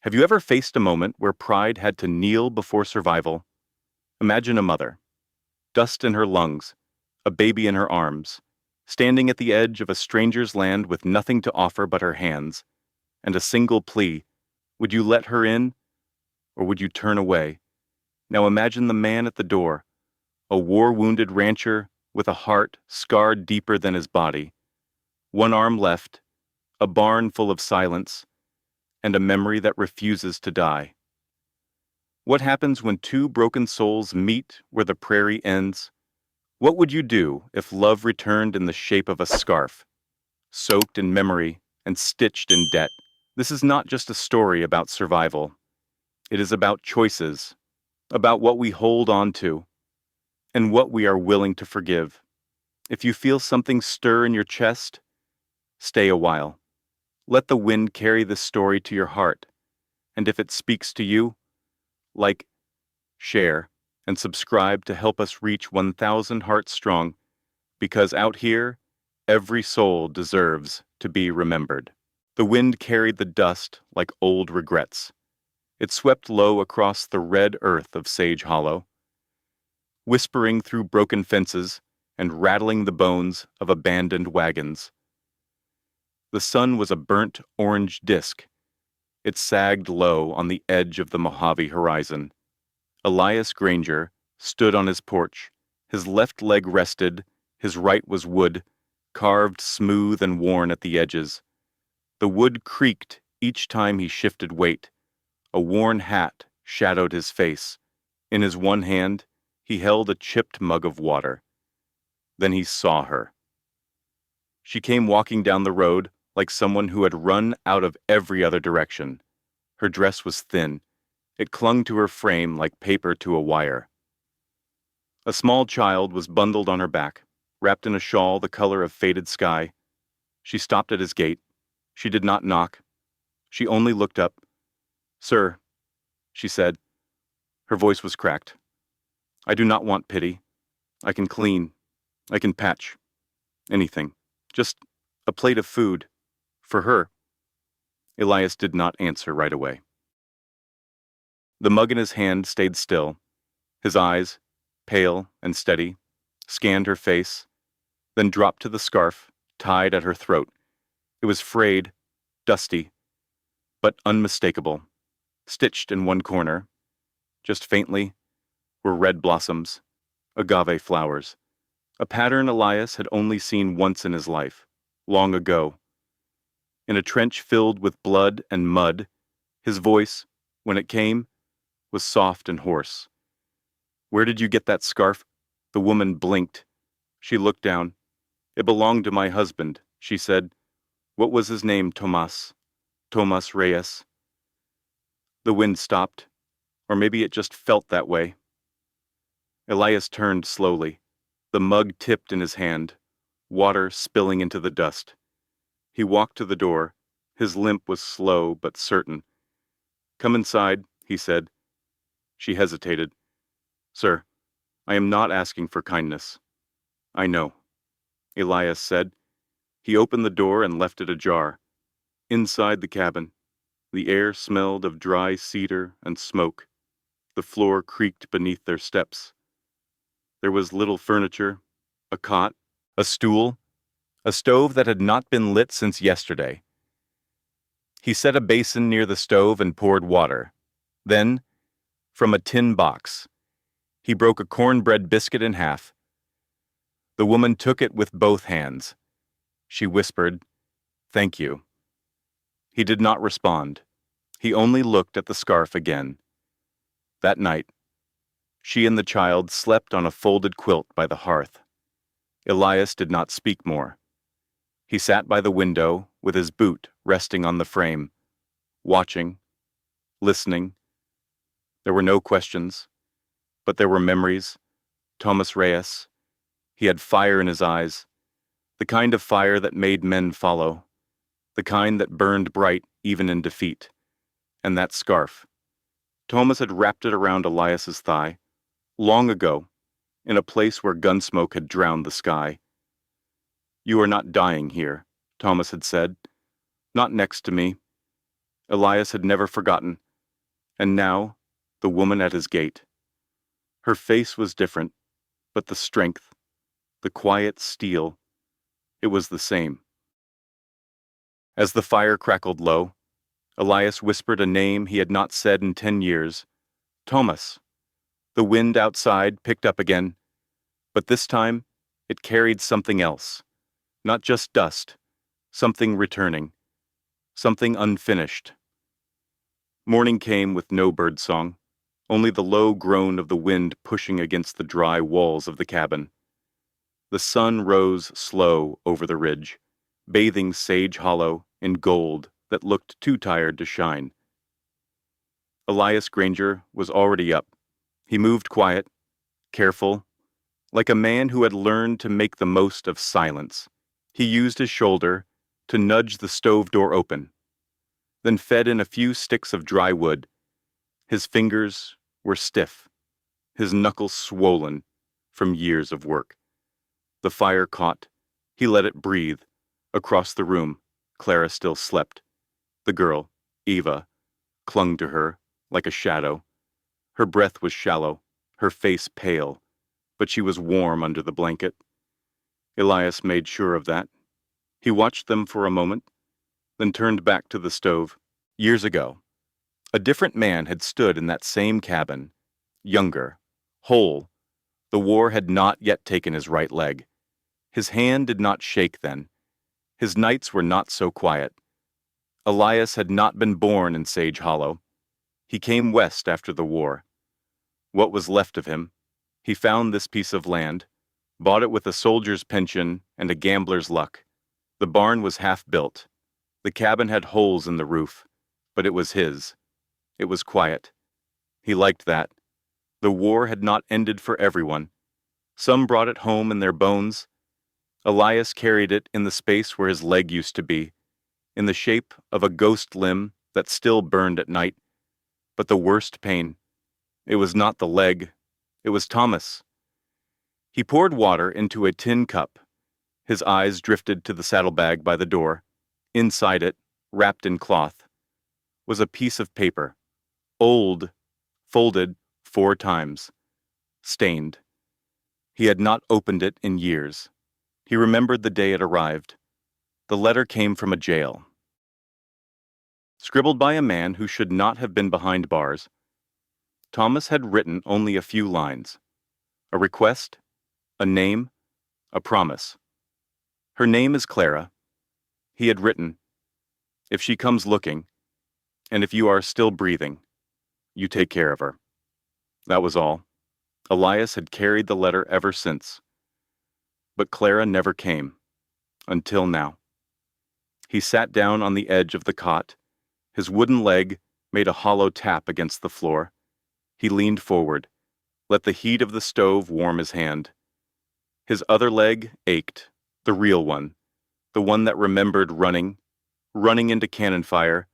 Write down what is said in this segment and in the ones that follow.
Have you ever faced a moment where pride had to kneel before survival? Imagine a mother, dust in her lungs, a baby in her arms, standing at the edge of a stranger's land with nothing to offer but her hands, and a single plea: would you let her in, or would you turn away? Now imagine the man at the door, a war-wounded rancher with a heart scarred deeper than his body, one arm left, a barn full of silence, and a memory that refuses to die. What happens when two broken souls meet where the prairie ends? What would you do if love returned in the shape of a scarf, soaked in memory and stitched in debt? This is not just a story about survival. It is about choices, about what we hold on to, and what we are willing to forgive. If you feel something stir in your chest, stay a while. Let the wind carry this story to your heart. And if it speaks to you, like, share, and subscribe to help us reach 1,000 hearts strong, because out here, every soul deserves to be remembered. The wind carried the dust like old regrets. It swept low across the red earth of Sage Hollow, whispering through broken fences and rattling the bones of abandoned wagons. The sun was a burnt orange disk. It sagged low on the edge of the Mojave horizon. Elias Granger stood on his porch. His left leg rested, his right was wood, carved smooth and worn at the edges. The wood creaked each time he shifted weight. A worn hat shadowed his face. In his one hand, he held a chipped mug of water. Then he saw her. She came walking down the road like someone who had run out of every other direction. Her dress was thin. It clung to her frame like paper to a wire. A small child was bundled on her back, wrapped in a shawl the color of faded sky. She stopped at his gate. She did not knock. She only looked up. "Sir," she said. Her voice was cracked. "I do not want pity. I can clean. I can patch. Anything. Just a plate of food. For her." Elias did not answer right away. The mug in his hand stayed still. His eyes, pale and steady, scanned her face, then dropped to the scarf tied at her throat. It was frayed, dusty, but unmistakable. Stitched in one corner, just faintly, were red blossoms, agave flowers, a pattern Elias had only seen once in his life, long ago. In a trench filled with blood and mud, his voice, when it came, was soft and hoarse. "Where did you get that scarf?" The woman blinked. She looked down. "It belonged to my husband," she said. "What was his name, Tomas? Tomas Reyes?" The wind stopped, or maybe it just felt that way. Elias turned slowly, the mug tipped in his hand, water spilling into the dust. He walked to the door. His limp was slow but certain. "Come inside," he said. She hesitated. "Sir, I am not asking for kindness." "I know," Elias said. He opened the door and left it ajar. Inside the cabin, the air smelled of dry cedar and smoke. The floor creaked beneath their steps. There was little furniture, a cot, a stool, a stove that had not been lit since yesterday. He set a basin near the stove and poured water. Then, from a tin box, he broke a cornbread biscuit in half. The woman took it with both hands. She whispered, "Thank you." He did not respond. He only looked at the scarf again. That night, she and the child slept on a folded quilt by the hearth. Elias did not speak more. He sat by the window with his boot resting on the frame, watching, listening. There were no questions, but there were memories. Tomas Reyes. He had fire in his eyes, the kind of fire that made men follow, the kind that burned bright even in defeat. And that scarf. Tomas had wrapped it around Elias's thigh, long ago, in a place where gunsmoke had drowned the sky. "You are not dying here," Tomas had said. "Not next to me." Elias had never forgotten, and now, the woman at his gate. Her face was different, but the strength, the quiet steel, it was the same. As the fire crackled low, Elias whispered a name he had not said in 10 years. Thomas. The wind outside picked up again, but this time it carried something else. Not just dust, something returning, something unfinished. Morning came with no birdsong, only the low groan of the wind pushing against the dry walls of the cabin. The sun rose slow over the ridge, bathing Sage Hollow in gold that looked too tired to shine. Elias Granger was already up. He moved quiet, careful, like a man who had learned to make the most of silence. He used his shoulder to nudge the stove door open, then fed in a few sticks of dry wood. His fingers were stiff, his knuckles swollen from years of work. The fire caught. He let it breathe. Across the room, Clara still slept. The girl, Eva, clung to her like a shadow. Her breath was shallow, her face pale, but she was warm under the blanket. Elias made sure of that. He watched them for a moment, then turned back to the stove. Years ago, a different man had stood in that same cabin, younger, whole. The war had not yet taken his right leg. His hand did not shake then. His nights were not so quiet. Elias had not been born in Sage Hollow. He came west after the war. What was left of him, he found this piece of land, bought it with a soldier's pension and a gambler's luck. The barn was half built. The cabin had holes in the roof, but it was his. It was quiet. He liked that. The war had not ended for everyone. Some brought it home in their bones. Elias carried it in the space where his leg used to be, in the shape of a ghost limb that still burned at night. But the worst pain, it was not the leg, it was Thomas. He poured water into a tin cup. His eyes drifted to the saddlebag by the door. Inside it, wrapped in cloth, was a piece of paper, old, folded 4 times, stained. He had not opened it in years. He remembered the day it arrived. The letter came from a jail. Scribbled by a man who should not have been behind bars. Thomas had written only a few lines. A request, a name, a promise. Her name is Clara. He had written, if she comes looking, and if you are still breathing, you take care of her. That was all. Elias had carried the letter ever since. But Clara never came, until now. He sat down on the edge of the cot. His wooden leg made a hollow tap against the floor. He leaned forward, let the heat of the stove warm his hand. His other leg ached, the real one, the one that remembered running into cannon fire,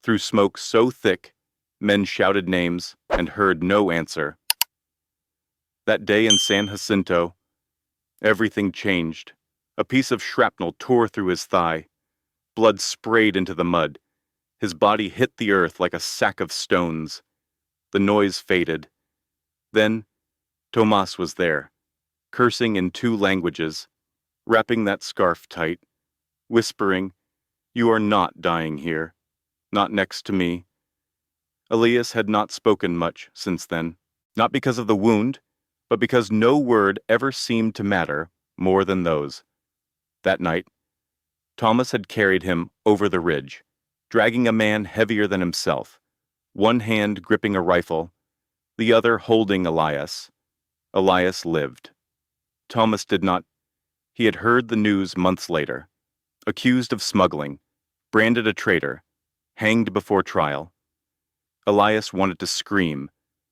through smoke so thick, men shouted names and heard no answer. That day in San Jacinto, everything changed. A piece of shrapnel tore through his thigh. Blood sprayed into the mud. His body hit the earth like a sack of stones. The noise faded. Then, Tomas was there, cursing in 2 languages, wrapping that scarf tight, whispering, "You are not dying here, not next to me." Elias had not spoken much since then, not because of the wound, but because no word ever seemed to matter more than those. That night, Thomas had carried him over the ridge, dragging a man heavier than himself, one hand gripping a rifle, the other holding Elias. Elias lived. Thomas did not. He had heard the news months later. Accused of smuggling, branded a traitor, hanged before trial. Elias wanted to scream,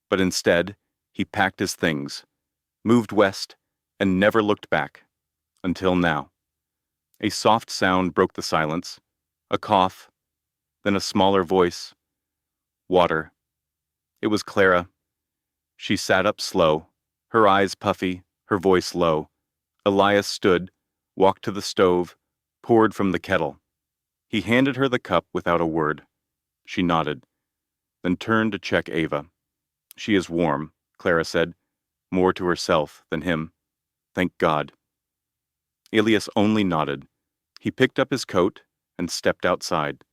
but instead, he packed his things, moved west, and never looked back, until now. A soft sound broke the silence, a cough, then a smaller voice. Water. It was Clara. She sat up slow, her eyes puffy, her voice low. Elias stood, walked to the stove, poured from the kettle. He handed her the cup without a word. She nodded, then turned to check Ava. She is warm, Clara said, more to herself than him. Thank God. Elias only nodded. He picked up his coat and stepped outside.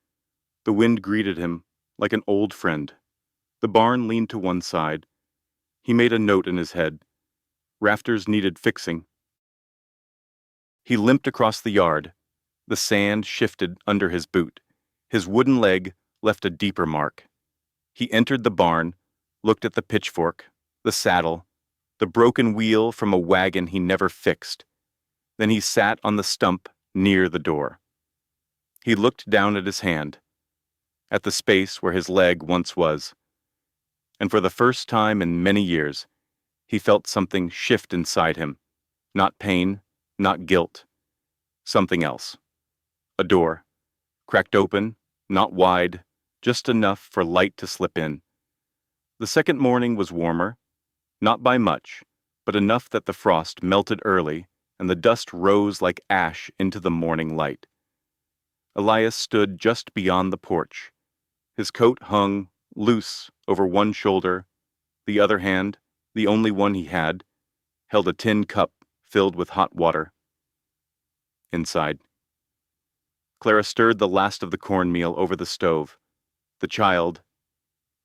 The wind greeted him like an old friend. The barn leaned to one side. He made a note in his head. Rafters needed fixing. He limped across the yard. The sand shifted under his boot. His wooden leg left a deeper mark. He entered the barn, looked at the pitchfork, the saddle, the broken wheel from a wagon he never fixed. Then he sat on the stump near the door. He looked down at his hand, at the space where his leg once was. And for the first time in many years, he felt something shift inside him. Not pain, not guilt. Something else. A door, cracked open, not wide, just enough for light to slip in. The second morning was warmer, not by much, but enough that the frost melted early and the dust rose like ash into the morning light. Elias stood just beyond the porch. His coat hung, loose, over one shoulder. The other hand, the only one he had, held a tin cup filled with hot water. Inside. Clara stirred the last of the cornmeal over the stove. The child,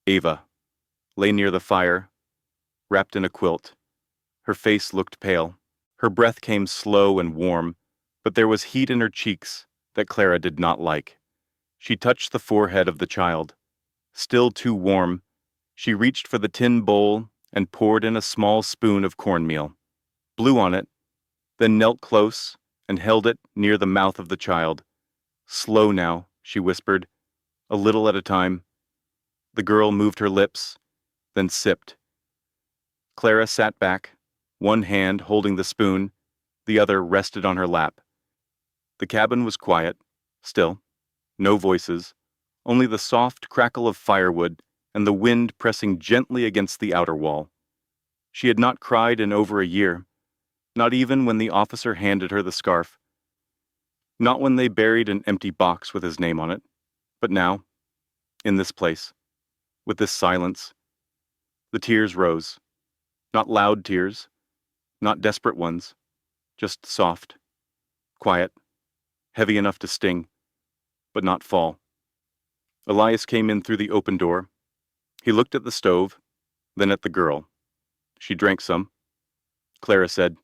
Ava, lay near the fire, wrapped in a quilt. Her face looked pale. Her breath came slow and warm, but there was heat in her cheeks that Clara did not like. She touched the forehead of the child. Still too warm, she reached for the tin bowl and poured in a small spoon of cornmeal, blew on it, then knelt close and held it near the mouth of the child. Slow now, she whispered, a little at a time. The girl moved her lips, then sipped. Clara sat back, one hand holding the spoon, the other rested on her lap. The cabin was quiet, still, no voices, only the soft crackle of firewood and the wind pressing gently against the outer wall. She had not cried in over a year, not even when the officer handed her the scarf. Not when they buried an empty box with his name on it, but now, in this place, with this silence. The tears rose. Not loud tears, not desperate ones, just soft, quiet, heavy enough to sting, but not fall. Elias came in through the open door. He looked at the stove, then at the girl. She drank some. Clara said.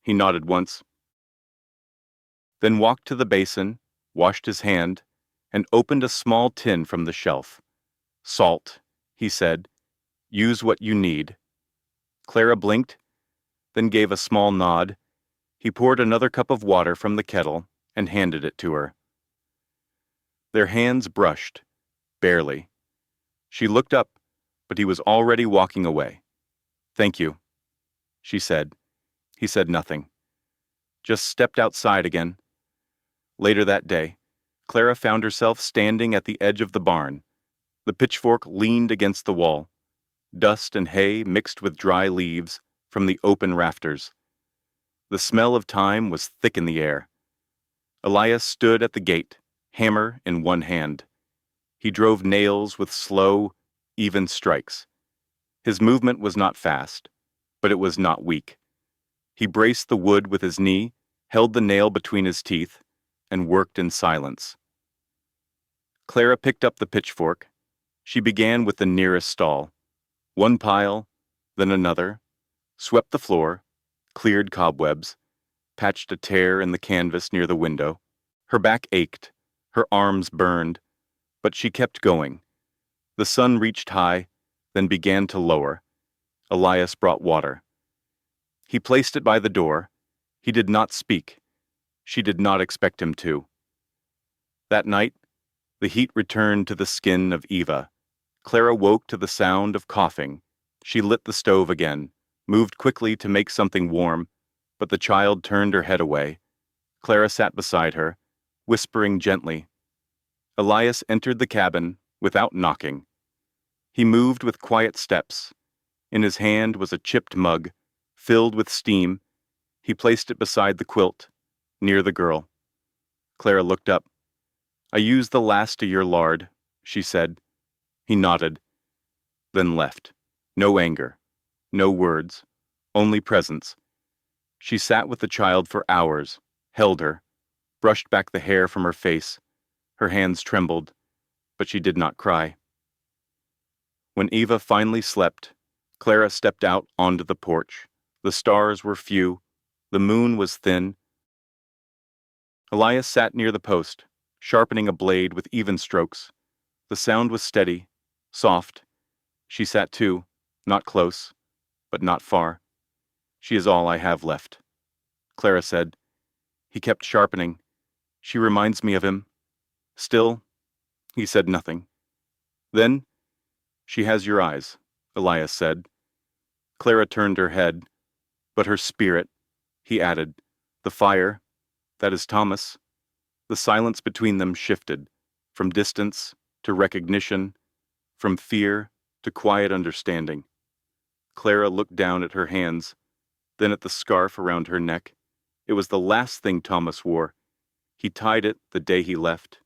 He nodded once. Then walked to the basin, washed his hand, and opened a small tin from the shelf. Salt, he said. Use what you need. Clara blinked, then gave a small nod. He poured another cup of water from the kettle and handed it to her. Their hands brushed, barely. She looked up, but he was already walking away. Thank you, she said. He said nothing. Just stepped outside again. Later that day, Clara found herself standing at the edge of the barn. The pitchfork leaned against the wall. Dust and hay mixed with dry leaves from the open rafters. The smell of time was thick in the air. Elias stood at the gate, hammer in one hand. He drove nails with slow, even strikes. His movement was not fast, but it was not weak. He braced the wood with his knee, held the nail between his teeth, and worked in silence. Clara picked up the pitchfork. She began with the nearest stall. One pile, then another, swept the floor, cleared cobwebs, patched a tear in the canvas near the window. Her back ached, her arms burned, but she kept going. The sun reached high, then began to lower. Elias brought water. He placed it by the door. He did not speak. She did not expect him to. That night, the heat returned to the skin of Eva. Clara woke to the sound of coughing. She lit the stove again, moved quickly to make something warm, but the child turned her head away. Clara sat beside her, whispering gently. Elias entered the cabin without knocking. He moved with quiet steps. In his hand was a chipped mug, filled with steam. He placed it beside the quilt, near the girl. Clara looked up. I used the last of your lard, she said. He nodded, then left. No anger, no words, only presence. She sat with the child for hours, held her, brushed back the hair from her face. Her hands trembled, but she did not cry. When Eva finally slept, Clara stepped out onto the porch. The stars were few, the moon was thin. Elias sat near the post, sharpening a blade with even strokes. The sound was steady, soft. She sat too, not close, but not far. She is all I have left, Clara said. He kept sharpening. She reminds me of him. Still, he said nothing. Then, she has your eyes, Elias said. Clara turned her head, but her spirit, he added. The fire, that is Thomas. The silence between them shifted, from distance to recognition, from fear to quiet understanding. Clara looked down at her hands, then at the scarf around her neck. It was the last thing Thomas wore. He tied it the day he left.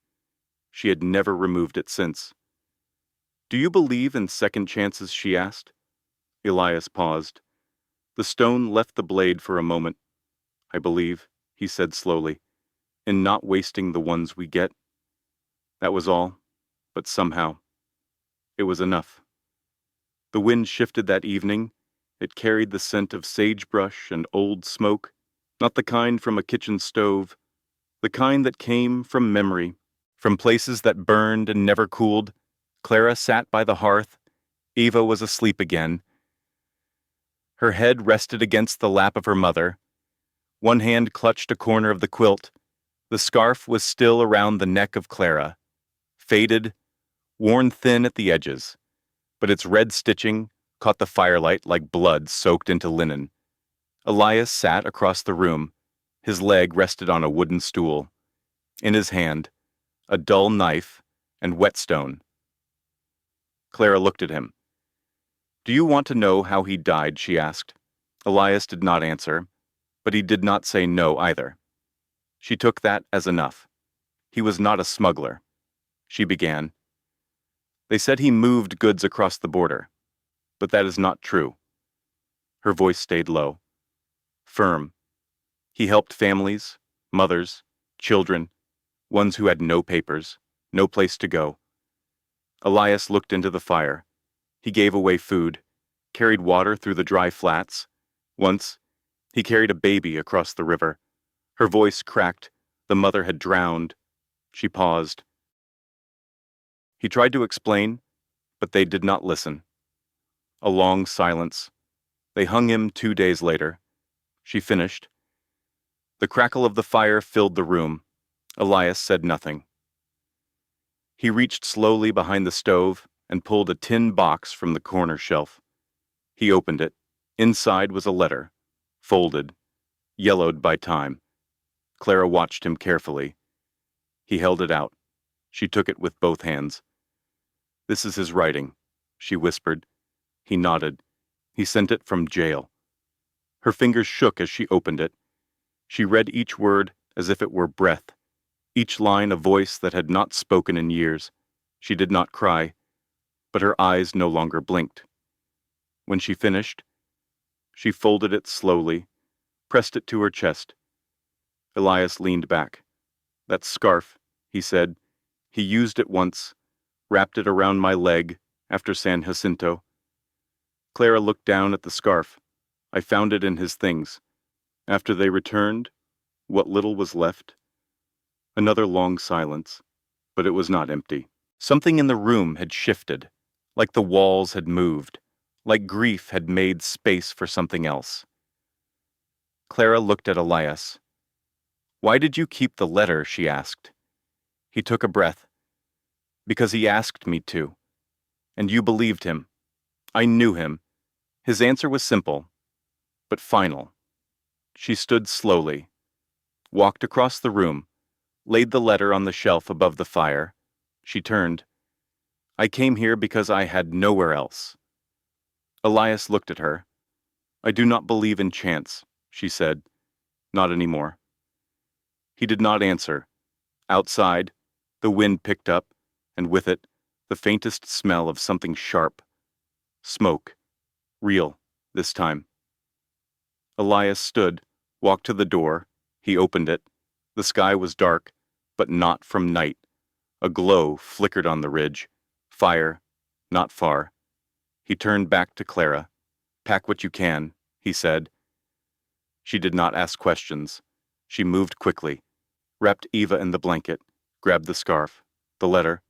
She had never removed it since. Do you believe in second chances, she asked. Elias paused. The stone left the blade for a moment. I believe, he said slowly, in not wasting the ones we get. That was all, but somehow, it was enough. The wind shifted that evening. It carried the scent of sagebrush and old smoke, not the kind from a kitchen stove, the kind that came from memory, from places that burned and never cooled. Clara sat by the hearth. Eva was asleep again. Her head rested against the lap of her mother. One hand clutched a corner of the quilt. The scarf was still around the neck of Clara, faded, worn thin at the edges, but its red stitching caught the firelight like blood soaked into linen. Elias sat across the room. His leg rested on a wooden stool. In his hand, a dull knife and whetstone. Clara looked at him. Do you want to know how he died, she asked. Elias did not answer, but he did not say no either. She took that as enough. He was not a smuggler. She began. They said he moved goods across the border, but that is not true. Her voice stayed low, firm. He helped families, mothers, children, ones who had no papers, no place to go. Elias looked into the fire. He gave away food, carried water through the dry flats. Once, he carried a baby across the river. Her voice cracked. The mother had drowned. She paused. He tried to explain, but they did not listen. A long silence. They hung him 2 days later. She finished. The crackle of the fire filled the room. Elias said nothing. He reached slowly behind the stove and pulled a tin box from the corner shelf. He opened it. Inside was a letter, folded, yellowed by time. Clara watched him carefully. He held it out. She took it with both hands. This is his writing, she whispered. He nodded. He sent it from jail. Her fingers shook as she opened it. She read each word as if it were breath, each line a voice that had not spoken in years. She did not cry, but her eyes no longer blinked. When she finished, she folded it slowly, pressed it to her chest. Elias leaned back. That scarf, he said. He used it once, wrapped it around my leg after San Jacinto. Clara looked down at the scarf. I found it in his things. After they returned, what little was left. Another long silence, but it was not empty. Something in the room had shifted, like the walls had moved, like grief had made space for something else. Clara looked at Elias. Why did you keep the letter, she asked. He took a breath. Because he asked me to. And you believed him. I knew him. His answer was simple, but final. She stood slowly, walked across the room, laid the letter on the shelf above the fire. She turned. I came here because I had nowhere else. Elias looked at her. I do not believe in chance, she said. Not anymore. He did not answer. Outside, the wind picked up, and with it, the faintest smell of something sharp. Smoke. Real, this time. Elias stood, walked to the door. He opened it. The sky was dark, but not from night. A glow flickered on the ridge. Fire, not far. He turned back to Clara. "Pack what you can," he said. She did not ask questions. She moved quickly, wrapped Eva in the blanket, grabbed the scarf, the letter.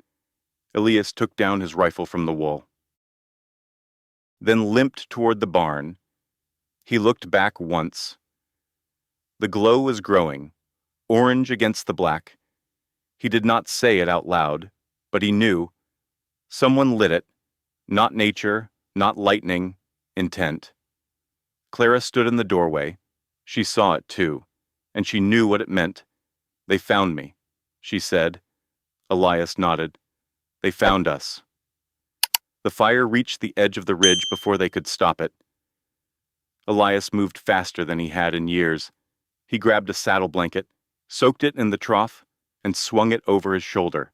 Elias took down his rifle from the wall, then limped toward the barn. He looked back once. The glow was growing, orange against the black. He did not say it out loud, but he knew. Someone lit it, not nature, not lightning, intent. Clara stood in the doorway. She saw it too, and she knew what it meant. "They found me," she said. Elias nodded. "They found us." The fire reached the edge of the ridge before they could stop it. Elias moved faster than he had in years. He grabbed a saddle blanket, soaked it in the trough, and swung it over his shoulder.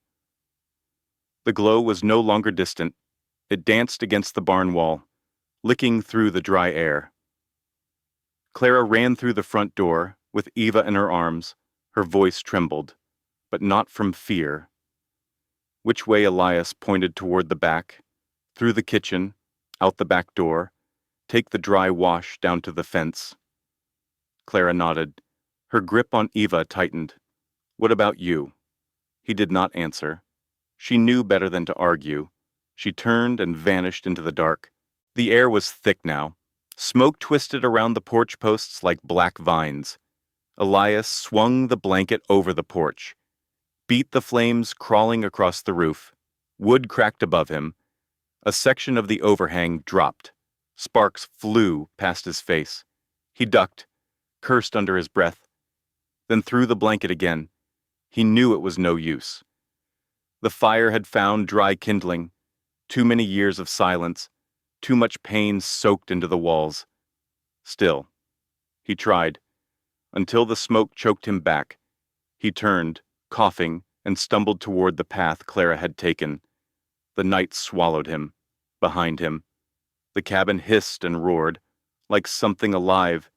The glow was no longer distant. It danced against the barn wall, licking through the dry air. Clara ran through the front door, with Eva in her arms. Her voice trembled, but not from fear. Which way Elias pointed toward the back, through the kitchen, out the back door, take the dry wash down to the fence. Clara nodded. Her grip on Eva tightened. "What about you?" He did not answer. She knew better than to argue. She turned and vanished into the dark. The air was thick now. Smoke twisted around the porch posts like black vines. Elias swung the blanket over the porch, beat the flames crawling across the roof. Wood cracked above him. A section of the overhang dropped. Sparks flew past his face. He ducked, cursed under his breath, then threw the blanket again. He knew it was no use. The fire had found dry kindling. Too many years of silence, too much pain soaked into the walls. Still, he tried, until the smoke choked him back. He turned, coughing, and stumbled toward the path Clara had taken. The night swallowed him, behind him. The cabin hissed and roared, like something alive.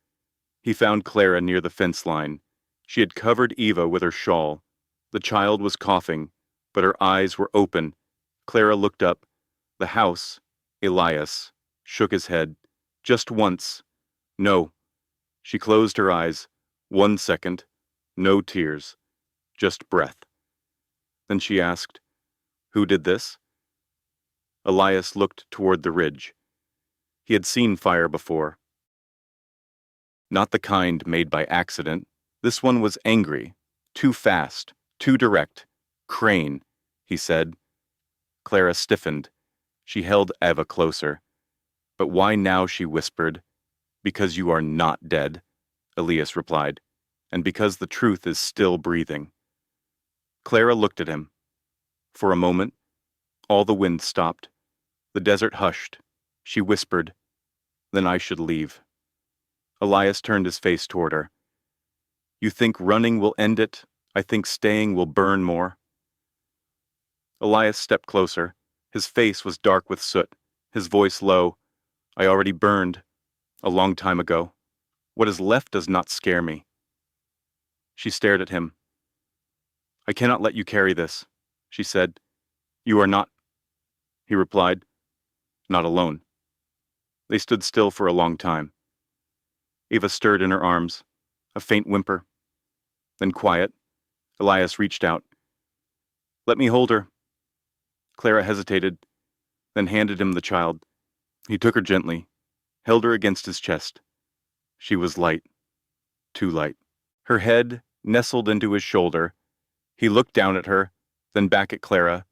He found Clara near the fence line. She had covered Eva with her shawl. The child was coughing, but her eyes were open. Clara looked up. The house, Elias, shook his head. Just once. No. She closed her eyes. 1 second. No tears. Just breath. Then she asked, "Who did this?" Elias looked toward the ridge. He had seen fire before. Not the kind made by accident. This one was angry. Too fast. Too direct. "Crane," he said. Clara stiffened. She held Eva closer. "But why now?" she whispered. "Because you are not dead," Elias replied, "and because the truth is still breathing." Clara looked at him. For a moment, all the wind stopped. The desert hushed. She whispered, "Then I should leave." Elias turned his face toward her. "You think running will end it? I think staying will burn more." Elias stepped closer. His face was dark with soot, his voice low. "I already burned, a long time ago. What is left does not scare me." She stared at him. "I cannot let you carry this," she said. "You are not," he replied, "not alone." They stood still for a long time. Eva stirred in her arms, a faint whimper. Then quiet. Elias reached out. "Let me hold her." Clara hesitated, then handed him the child. He took her gently, held her against his chest. She was light, too light. Her head nestled into his shoulder. He looked down at her, then back at Clara.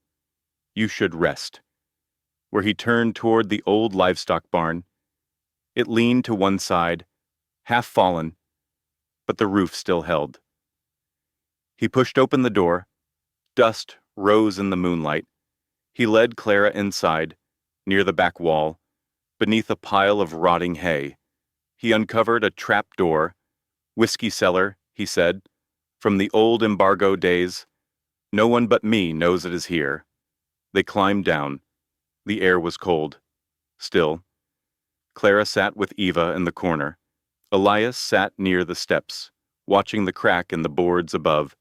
"You should rest." Where he turned toward the old livestock barn. It leaned to one side, half fallen, but the roof still held. He pushed open the door. Dust rose in the moonlight. He led Clara inside, near the back wall, beneath a pile of rotting hay. He uncovered a trap door. "Whiskey cellar," he said, "from the old embargo days. No one but me knows it is here." They climbed down. The air was cold. Still, Clara sat with Eva in the corner. Elias sat near the steps, watching the crack in the boards above.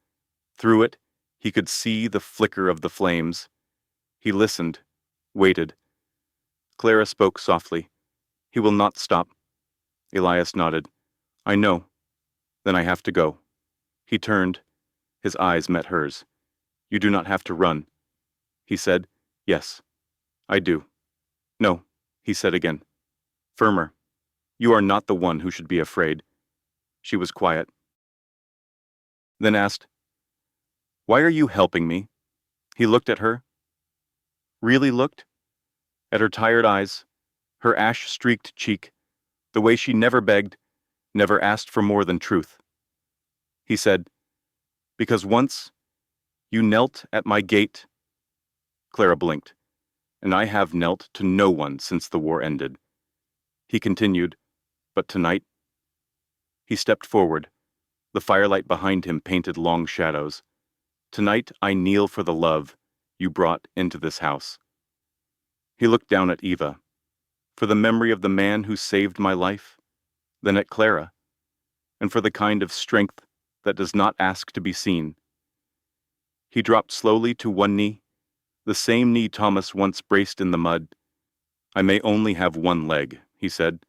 Through it, he could see the flicker of the flames. He listened, waited. Clara spoke softly. "He will not stop." Elias nodded. "I know. Then I have to go." He turned. His eyes met hers. "You do not have to run." He said, "Yes, I do." "No," he said again. Firmer. "You are not the one who should be afraid." She was quiet. Then asked, "Why are you helping me?" He looked at her. Really looked? At her tired eyes, her ash-streaked cheek, the way she never begged, never asked for more than truth. He said, "Because once you knelt at my gate." Clara blinked. "And I have knelt to no one since the war ended." He continued, "But tonight?" He stepped forward. The firelight behind him painted long shadows. "Tonight I kneel for the love you brought into this house." He looked down at Eva. "For the memory of the man who saved my life?" Then at Clara. "And for the kind of strength that does not ask to be seen." He dropped slowly to one knee, the same knee Thomas once braced in the mud. "I may only have one leg," he said,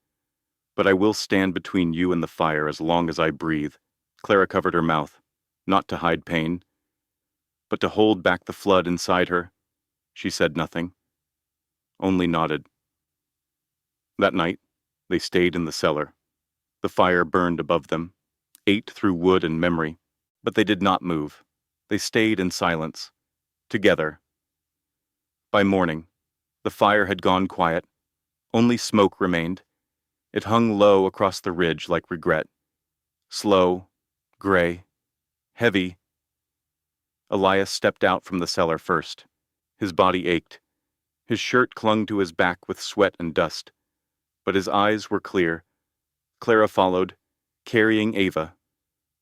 "but I will stand between you and the fire as long as I breathe." Clara covered her mouth, not to hide pain, but to hold back the flood inside her. She said nothing, only nodded. That night, they stayed in the cellar. The fire burned above them, ate through wood and memory, but they did not move. They stayed in silence, together. By morning, the fire had gone quiet. Only smoke remained. It hung low across the ridge like regret. Slow, gray, heavy. Elias stepped out from the cellar first. His body ached. His shirt clung to his back with sweat and dust. But his eyes were clear. Clara followed, carrying Ava.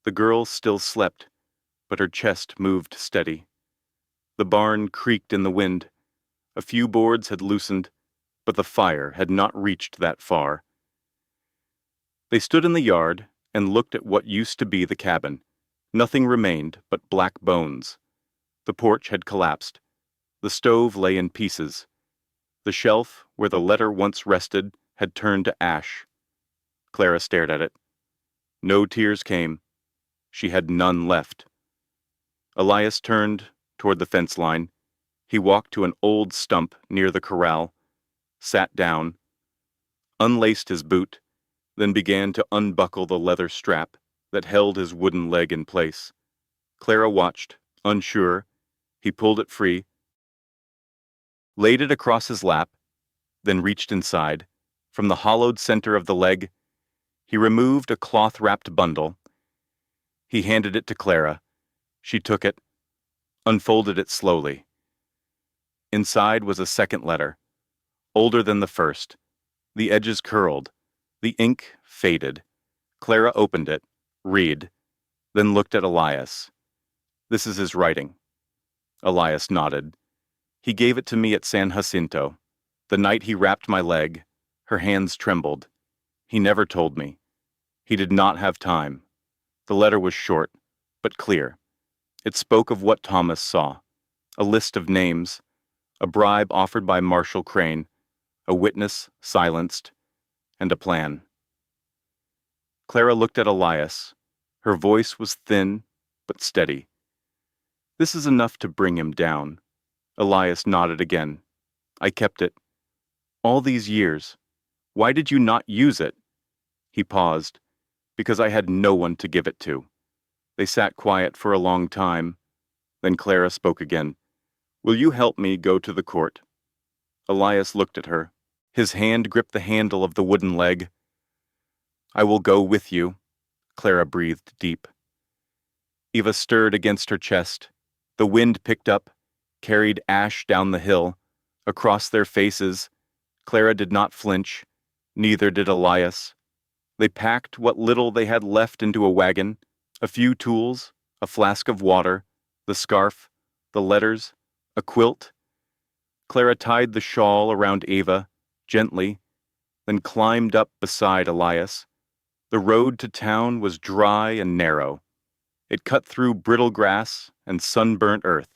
The girl still slept, but her chest moved steady. The barn creaked in the wind. A few boards had loosened, but the fire had not reached that far. They stood in the yard and looked at what used to be the cabin. Nothing remained but black bones. The porch had collapsed. The stove lay in pieces. The shelf where the letter once rested had turned to ash. Clara stared at it. No tears came. She had none left. Elias turned toward the fence line. He walked to an old stump near the corral, sat down, unlaced his boot, then began to unbuckle the leather strap that held his wooden leg in place. Clara watched, unsure. He pulled it free, laid it across his lap, then reached inside. From the hollowed center of the leg, he removed a cloth-wrapped bundle. He handed it to Clara. She took it, unfolded it slowly. Inside was a second letter, older than the first. The edges curled. The ink faded. Clara opened it, read, then looked at Elias. "This is his writing." Elias nodded. "He gave it to me at San Jacinto. The night he wrapped my leg, her hands trembled. He never told me. He did not have time." The letter was short, but clear. It spoke of what Thomas saw. A list of names, a bribe offered by Marshal Crane, a witness silenced, and a plan. Clara looked at Elias. Her voice was thin, but steady. "This is enough to bring him down." Elias nodded again. "I kept it. All these years. Why did you not use it?" He paused. "Because I had no one to give it to." They sat quiet for a long time. Then Clara spoke again. "Will you help me go to the court?" Elias looked at her. His hand gripped the handle of the wooden leg. "I will go with you." Clara breathed deep. Eva stirred against her chest. The wind picked up, carried ash down the hill. Across their faces, Clara did not flinch. Neither did Elias. They packed what little they had left into a wagon, a few tools, a flask of water, the scarf, the letters, a quilt. Clara tied the shawl around Ava, gently, then climbed up beside Elias. The road to town was dry and narrow. It cut through brittle grass and sunburnt earth.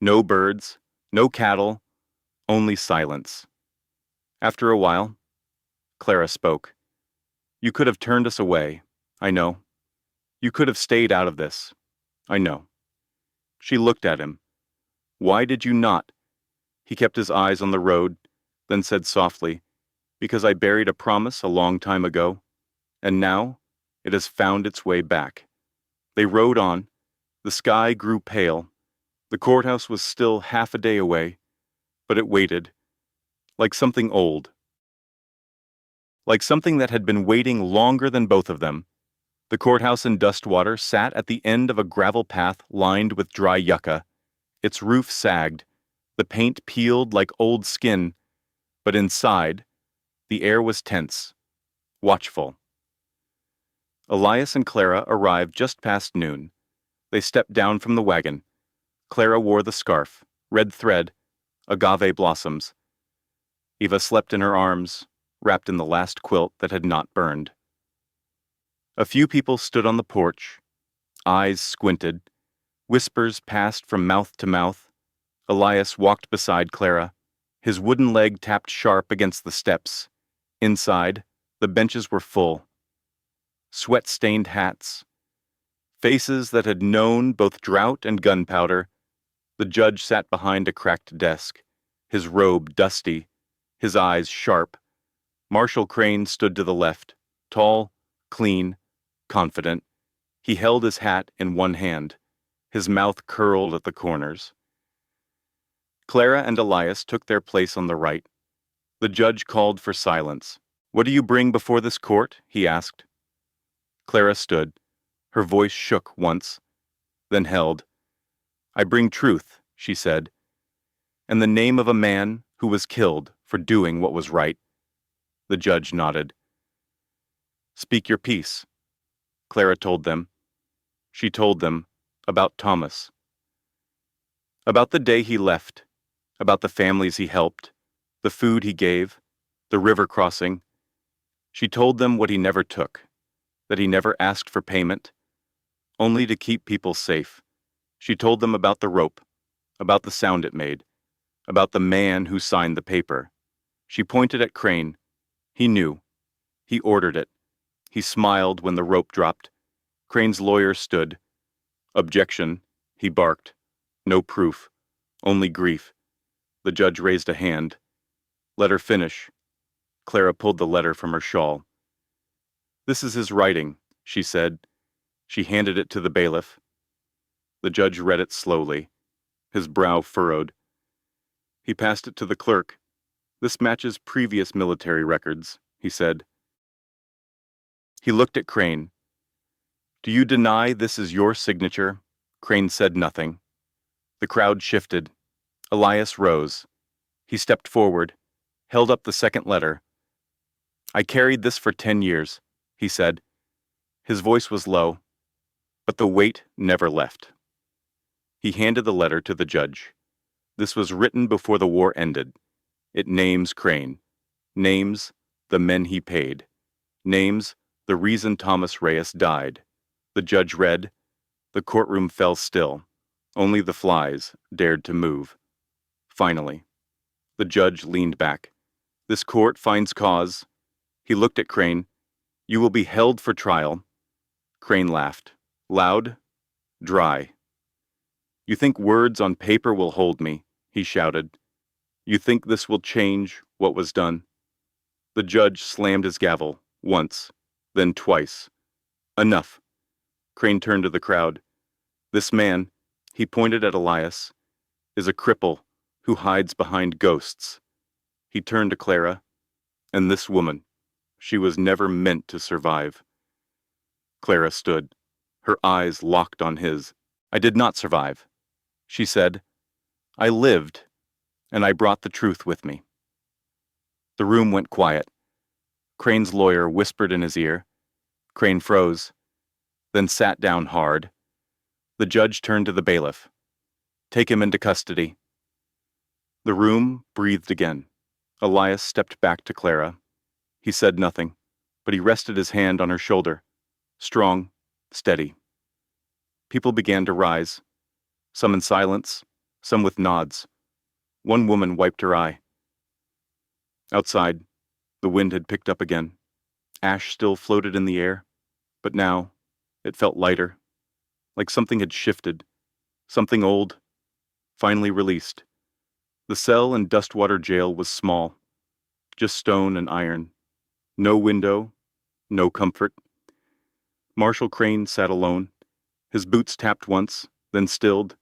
No birds, no cattle, only silence. After a while, Clara spoke. You could have turned us away, I know. You could have stayed out of this, I know. She looked at him. Why did you not? He kept his eyes on the road, then said softly, because I buried a promise a long time ago, and now it has found its way back. They rode on. The sky grew pale. The courthouse was still half a day away, but it waited, like something old. Like something that had been waiting longer than both of them. The courthouse in Dustwater sat at the end of a gravel path lined with dry yucca. Its roof sagged, the paint peeled like old skin, but inside, the air was tense, watchful. Elias and Clara arrived just past noon. They stepped down from the wagon. Clara wore the scarf, red thread, agave blossoms. Eva slept in her arms, wrapped in the last quilt that had not burned. A few people stood on the porch, eyes squinted. Whispers passed from mouth to mouth. Elias walked beside Clara. His wooden leg tapped sharp against the steps. Inside, the benches were full. Sweat-stained hats. Faces that had known both drought and gunpowder. The judge sat behind a cracked desk, his robe dusty, his eyes sharp. Marshal Crane stood to the left, tall, clean, confident. He held his hat in one hand, his mouth curled at the corners. Clara and Elias took their place on the right. The judge called for silence. What do you bring before this court? He asked. Clara stood. Her voice shook once, then held. I bring truth, she said, and the name of a man who was killed for doing what was right. The judge nodded. Speak your piece, Clara told them. She told them about Thomas. About the day he left, about the families he helped, the food he gave, the river crossing. She told them what he never took, that he never asked for payment, only to keep people safe. She told them about the rope, about the sound it made, about the man who signed the paper. She pointed at Crane. He knew. He ordered it. He smiled when the rope dropped. Crane's lawyer stood. Objection, he barked. No proof, only grief. The judge raised a hand. Let her finish. Clara pulled the letter from her shawl. This is his writing, she said. She handed it to the bailiff. The judge read it slowly, his brow furrowed. He passed it to the clerk. This matches previous military records, he said. He looked at Crane. Do you deny this is your signature? Crane said nothing. The crowd shifted. Elias rose. He stepped forward, held up the second letter. I carried this for 10 years, he said. His voice was low, but the weight never left. He handed the letter to the judge. This was written before the war ended. It names Crane, names the men he paid, names the reason Thomas Reyes died. The judge read. The courtroom fell still. Only the flies dared to move. Finally, the judge leaned back. This court finds cause. He looked at Crane. You will be held for trial. Crane laughed. Loud, dry. You think words on paper will hold me, he shouted. You think this will change what was done? The judge slammed his gavel, once, then twice. Enough. Crane turned to the crowd. This man, he pointed at Elias, is a cripple who hides behind ghosts. He turned to Clara. And this woman, she was never meant to survive. Clara stood, her eyes locked on his. I did not survive, she said. I lived, and I brought the truth with me. The room went quiet. Crane's lawyer whispered in his ear. Crane froze, then sat down hard. The judge turned to the bailiff. Take him into custody. The room breathed again. Elias stepped back to Clara. He said nothing, but he rested his hand on her shoulder. Strong, steady. People began to rise, some in silence, some with nods. One woman wiped her eye. Outside, the wind had picked up again. Ash still floated in the air, but now it felt lighter, like something had shifted, something old, finally released. The cell in Dustwater Jail was small, just stone and iron. No window, no comfort. Marshall Crane sat alone. His boots tapped once, then stilled.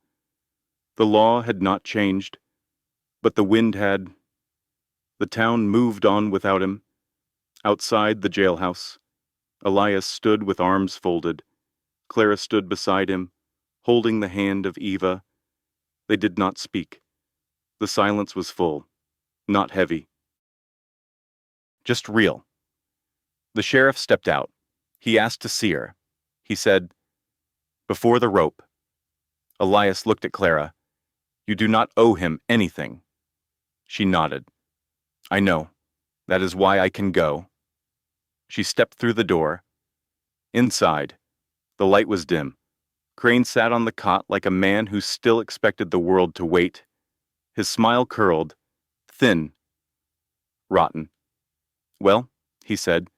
The law had not changed, but the wind had. The town moved on without him. Outside the jailhouse, Elias stood with arms folded. Clara stood beside him, holding the hand of Eva. They did not speak. The silence was full, not heavy. Just real. The sheriff stepped out. He asked to see her. He said, "Before the rope." Elias looked at Clara. "You do not owe him anything." She nodded. "I know. That is why I can go." She stepped through the door. Inside, the light was dim. Crane sat on the cot like a man who still expected the world to wait. His smile curled, thin, rotten. "Well," he said,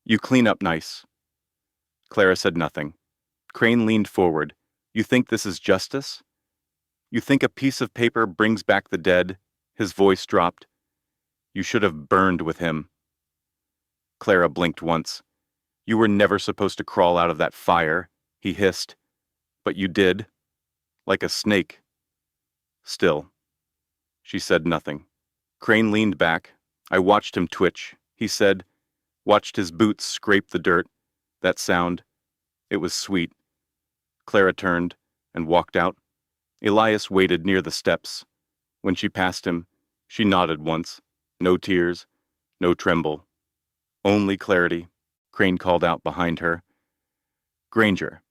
"you clean up nice." Clara said nothing. Crane leaned forward. "You think this is justice? You think a piece of paper brings back the dead?" His voice dropped. "You should have burned with him." Clara blinked once. "You were never supposed to crawl out of that fire," he hissed. "But you did. Like a snake." Still. She said nothing. Crane leaned back. I watched him twitch, he said. Watched his boots scrape the dirt. That sound. It was sweet. Clara turned and walked out. Elias waited near the steps. When she passed him, she nodded once. No tears, no tremble. Only clarity. Crane called out behind her. "Granger,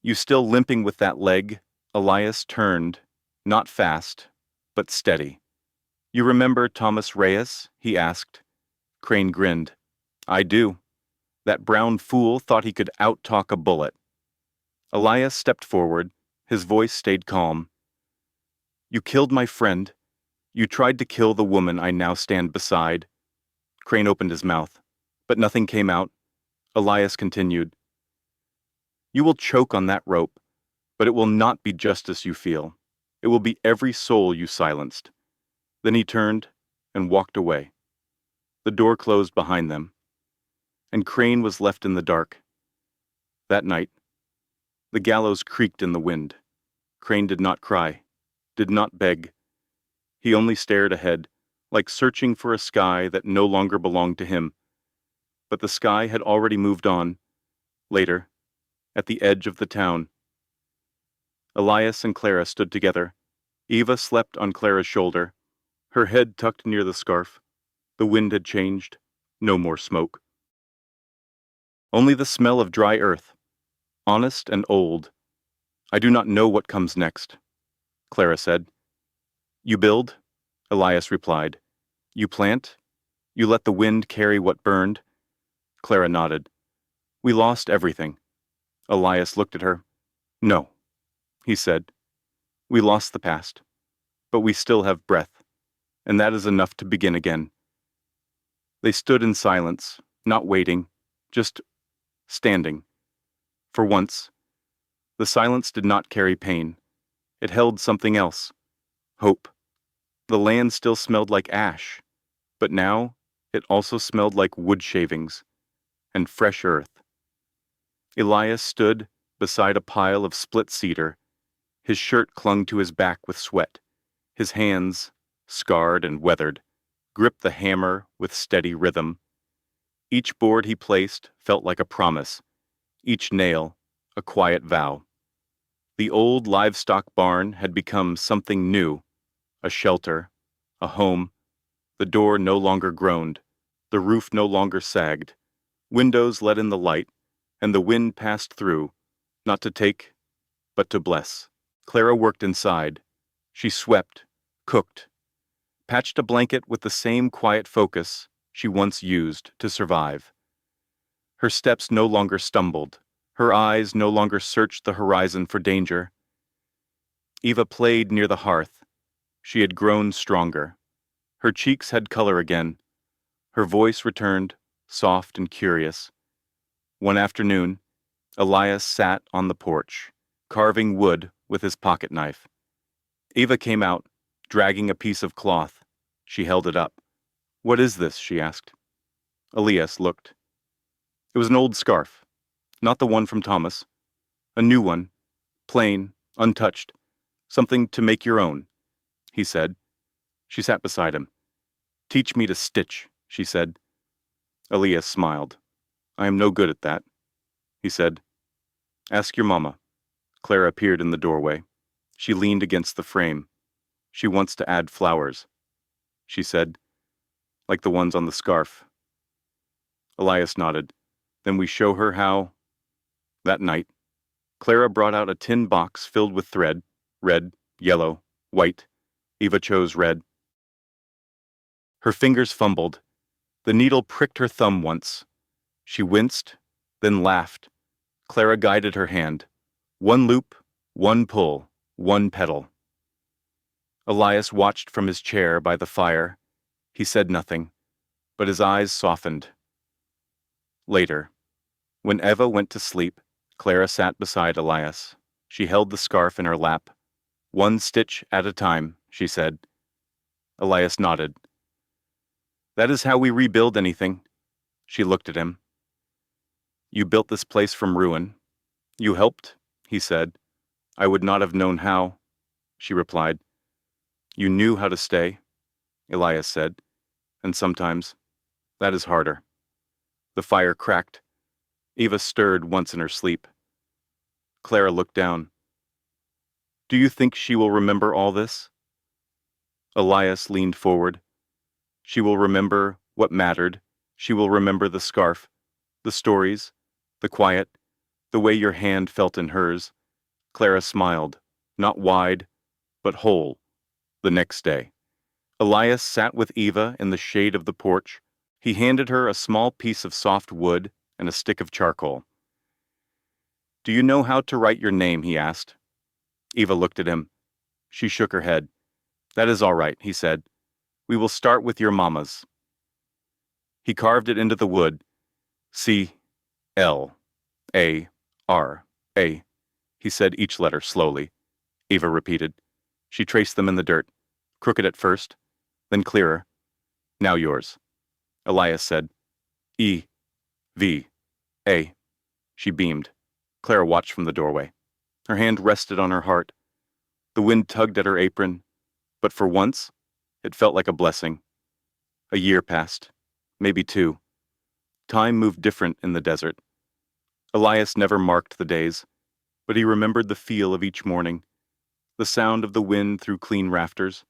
you still limping with that leg?" Elias turned, not fast, but steady. "You remember Thomas Reyes?" he asked. Crane grinned. "I do. That brown fool thought he could out-talk a bullet." Elias stepped forward. His voice stayed calm. "You killed my friend. You tried to kill the woman I now stand beside." Crane opened his mouth, but nothing came out. Elias continued. "You will choke on that rope, but it will not be justice you feel. It will be every soul you silenced." Then he turned and walked away. The door closed behind them, and Crane was left in the dark. That night, the gallows creaked in the wind. Crane did not cry, did not beg. He only stared ahead, like searching for a sky that no longer belonged to him. But the sky had already moved on. Later, at the edge of the town, Elias and Clara stood together. Eva slept on Clara's shoulder, her head tucked near the scarf. The wind had changed. No more smoke. Only the smell of dry earth, honest and old. "I do not know what comes next," Clara said. "You build?" Elias replied. "You plant? You let the wind carry what burned?" Clara nodded. "We lost everything." Elias looked at her. "No," he said. "We lost the past, but we still have breath, and that is enough to begin again." They stood in silence, not waiting, just standing. For once, the silence did not carry pain. It held something else. Hope. The land still smelled like ash, but now it also smelled like wood shavings and fresh earth. Elias stood beside a pile of split cedar. His shirt clung to his back with sweat. His hands, scarred and weathered, gripped the hammer with steady rhythm. Each board he placed felt like a promise, each nail a quiet vow. The old livestock barn had become something new, a shelter, a home. The door no longer groaned, the roof no longer sagged. Windows let in the light, and the wind passed through, not to take, but to bless. Clara worked inside. She swept, cooked, patched a blanket with the same quiet focus she once used to survive. Her steps no longer stumbled. Her eyes no longer searched the horizon for danger. Eva played near the hearth. She had grown stronger. Her cheeks had color again. Her voice returned, soft and curious. One afternoon, Elias sat on the porch, carving wood with his pocket knife. Eva came out, dragging a piece of cloth. She held it up. "What is this?" she asked. Elias looked. It was an old scarf, not the one from Thomas. A new one, plain, untouched, something to make your own, he said. She sat beside him. "Teach me to stitch," she said. Elias smiled. "I am no good at that," he said. "Ask your mama." Clara appeared in the doorway. She leaned against the frame. "She wants to add flowers," she said, "like the ones on the scarf." Elias nodded. "Then we show her how." That night, Clara brought out a tin box filled with thread, red, yellow, white. Eva chose red. Her fingers fumbled. The needle pricked her thumb once. She winced, then laughed. Clara guided her hand. One loop, one pull, one petal. Elias watched from his chair by the fire. He said nothing, but his eyes softened. Later, when Eva went to sleep, Clara sat beside Elias. She held the scarf in her lap. "One stitch at a time," she said. Elias nodded. "That is how we rebuild anything." She looked at him. "You built this place from ruin." "You helped," he said. "I would not have known how," she replied. "You knew how to stay," Elias said. "And sometimes, that is harder." The fire cracked. Eva stirred once in her sleep. Clara looked down. "Do you think she will remember all this?" Elias leaned forward. "She will remember what mattered. She will remember the scarf, the stories, the quiet, the way your hand felt in hers." Clara smiled, not wide, but whole, the next day. Elias sat with Eva in the shade of the porch. He handed her a small piece of soft wood and a stick of charcoal. "Do you know how to write your name?" he asked. Eva looked at him. She shook her head. "That is all right," he said. "We will start with your mama's." He carved it into the wood. C-L-A-R-A. He said each letter slowly. Eva repeated. She traced them in the dirt, crooked at first, then clearer. "Now yours." Elias said, E-V-A. She beamed. Clara watched from the doorway. Her hand rested on her heart. The wind tugged at her apron, but for once, it felt like a blessing. A year passed, maybe 2. Time moved different in the desert. Elias never marked the days, but he remembered the feel of each morning, the sound of the wind through clean rafters,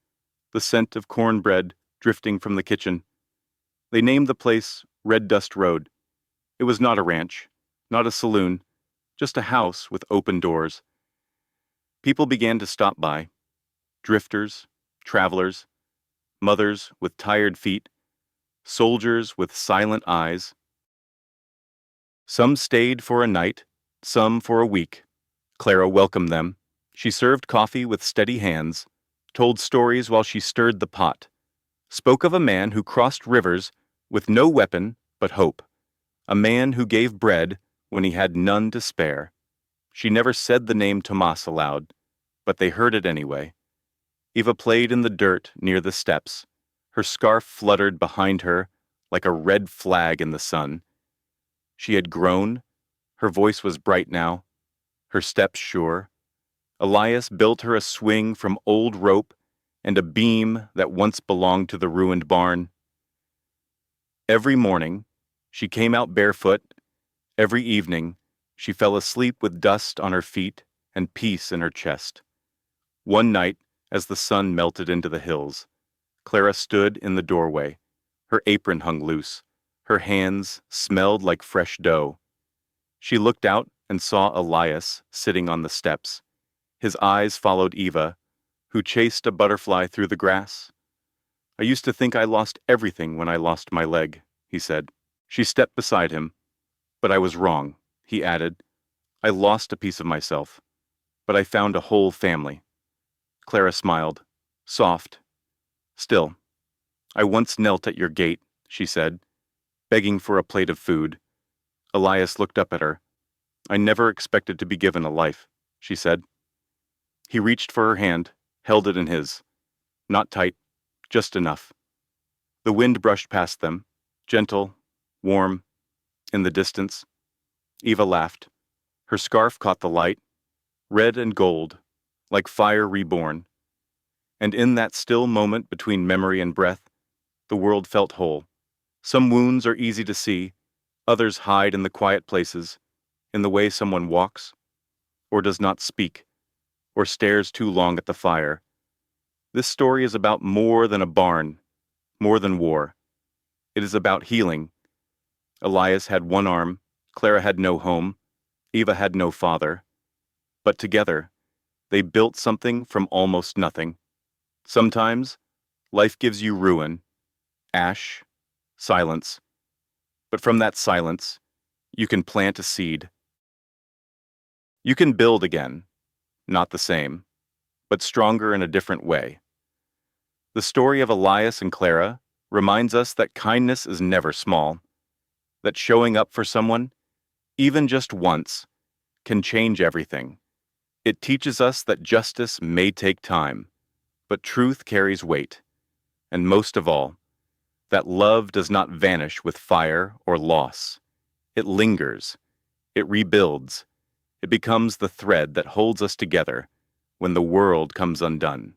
the scent of cornbread drifting from the kitchen. They named the place Red Dust Road. It was not a ranch, not a saloon, just a house with open doors. People began to stop by. Drifters, travelers, mothers with tired feet, soldiers with silent eyes. Some stayed for a night, some for a week. Clara welcomed them. She served coffee with steady hands, told stories while she stirred the pot, spoke of a man who crossed rivers with no weapon but hope, a man who gave bread when he had none to spare. She never said the name Tomas aloud, but they heard it anyway. Eva played in the dirt near the steps. Her scarf fluttered behind her like a red flag in the sun. She had grown. Her voice was bright now, her steps sure. Elias built her a swing from old rope and a beam that once belonged to the ruined barn. Every morning, she came out barefoot. Every evening, she fell asleep with dust on her feet and peace in her chest. One night, as the sun melted into the hills, Clara stood in the doorway. Her apron hung loose. Her hands smelled like fresh dough. She looked out and saw Elias sitting on the steps. His eyes followed Eva, who chased a butterfly through the grass. I used to think I lost everything when I lost my leg, he said. She stepped beside him. But I was wrong, he added. I lost a piece of myself, but I found a whole family. Clara smiled, soft. Still, I once knelt at your gate, she said, begging for a plate of food. Elias looked up at her. I never expected to be given a life, she said. He reached for her hand, held it in his. Not tight, just enough. The wind brushed past them, gentle, warm, in the distance. Eva laughed. Her scarf caught the light, red and gold, like fire reborn. And in that still moment between memory and breath, the world felt whole. Some wounds are easy to see, others hide in the quiet places, in the way someone walks, or does not speak, or stares too long at the fire. This story is about more than a barn, more than war. It is about healing. Elias had one arm, Clara had no home, Eva had no father. But together, they built something from almost nothing. Sometimes, life gives you ruin, ash, silence. But from that silence, you can plant a seed. You can build again, not the same, but stronger in a different way. The story of Elias and Clara reminds us that kindness is never small, that showing up for someone, even just once, can change everything. It teaches us that justice may take time, but truth carries weight. And most of all, that love does not vanish with fire or loss. It lingers. It rebuilds. It becomes the thread that holds us together when the world comes undone.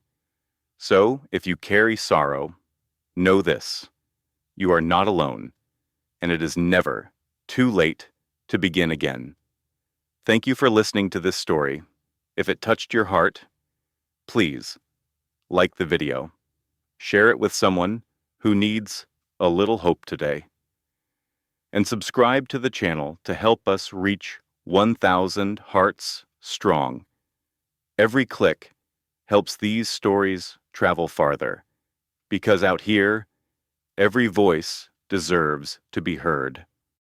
So, if you carry sorrow, know this: you are not alone, and it is never too late to begin again. Thank you for listening to this story. If it touched your heart, please like the video. Share it with someone who needs a little hope today. And subscribe to the channel to help us reach 1,000 hearts strong. Every click helps these stories travel farther, because out here, every voice deserves to be heard.